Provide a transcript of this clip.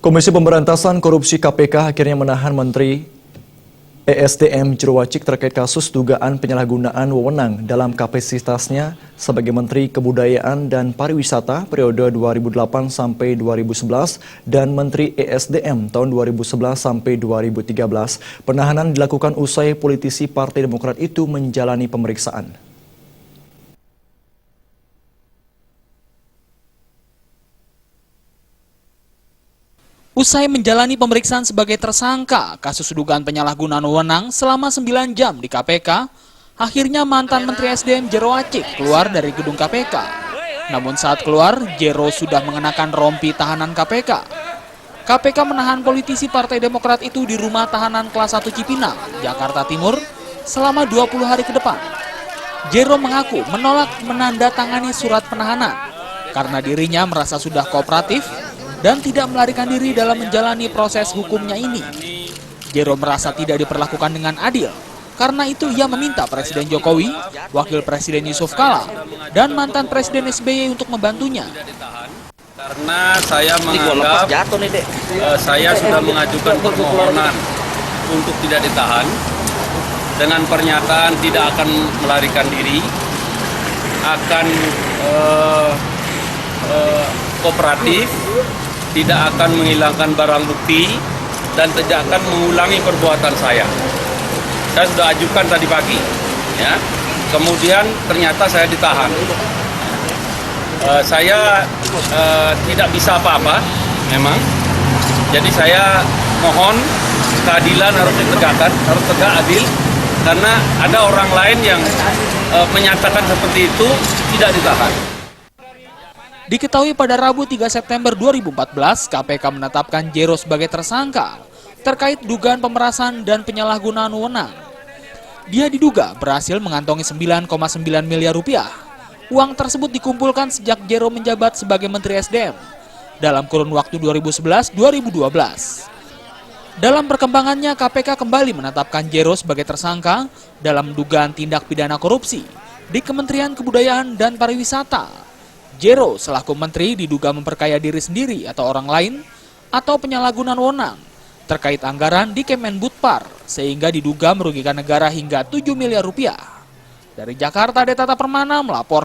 Komisi Pemberantasan Korupsi KPK akhirnya menahan Menteri ESDM Jero Wacik terkait kasus dugaan penyalahgunaan wewenang dalam kapasitasnya sebagai Menteri Kebudayaan dan Pariwisata periode 2008 sampai 2011 dan Menteri ESDM tahun 2011 sampai 2013. Penahanan dilakukan usai politisi Partai Demokrat itu menjalani pemeriksaan. Usai menjalani pemeriksaan sebagai tersangka kasus dugaan penyalahgunaan wewenang selama 9 jam di KPK, akhirnya mantan Menteri SDM Jero Wacik keluar dari gedung KPK. Namun saat keluar, Jero sudah mengenakan rompi tahanan KPK. KPK menahan politisi Partai Demokrat itu di rumah tahanan kelas 1 Cipinang, Jakarta Timur, selama 20 hari ke depan. Jero mengaku menolak menandatangani surat penahanan karena dirinya merasa sudah kooperatif dan tidak melarikan diri dalam menjalani proses hukumnya ini. Jero merasa tidak diperlakukan dengan adil. Karena itu ia meminta Presiden Jokowi, Wakil Presiden Yusuf Kala, dan mantan Presiden SBY untuk membantunya. Karena saya menganggap saya sudah mengajukan permohonan untuk tidak ditahan dengan pernyataan tidak akan melarikan diri, akan kooperatif, tidak akan menghilangkan barang bukti, dan tidak akan mengulangi perbuatan saya. Saya sudah ajukan tadi pagi, ya. Kemudian ternyata saya ditahan. Saya tidak bisa apa-apa, memang. Jadi saya mohon keadilan harus ditegakkan, harus tegak adil, karena ada orang lain yang menyatakan seperti itu tidak ditahan. Diketahui pada Rabu 3 September 2014, KPK menetapkan Jero sebagai tersangka terkait dugaan pemerasan dan penyalahgunaan wewenang. Dia diduga berhasil mengantongi 9,9 miliar rupiah. Uang tersebut dikumpulkan sejak Jero menjabat sebagai Menteri SDM dalam kurun waktu 2011-2012. Dalam perkembangannya, KPK kembali menetapkan Jero sebagai tersangka dalam dugaan tindak pidana korupsi di Kementerian Kebudayaan dan Pariwisata. Jero selaku menteri diduga memperkaya diri sendiri atau orang lain atau penyalahgunaan wewenang terkait anggaran di Kemenbudpar sehingga diduga merugikan negara hingga 7 miliar rupiah. Dari Jakarta, Deta Permana melapor.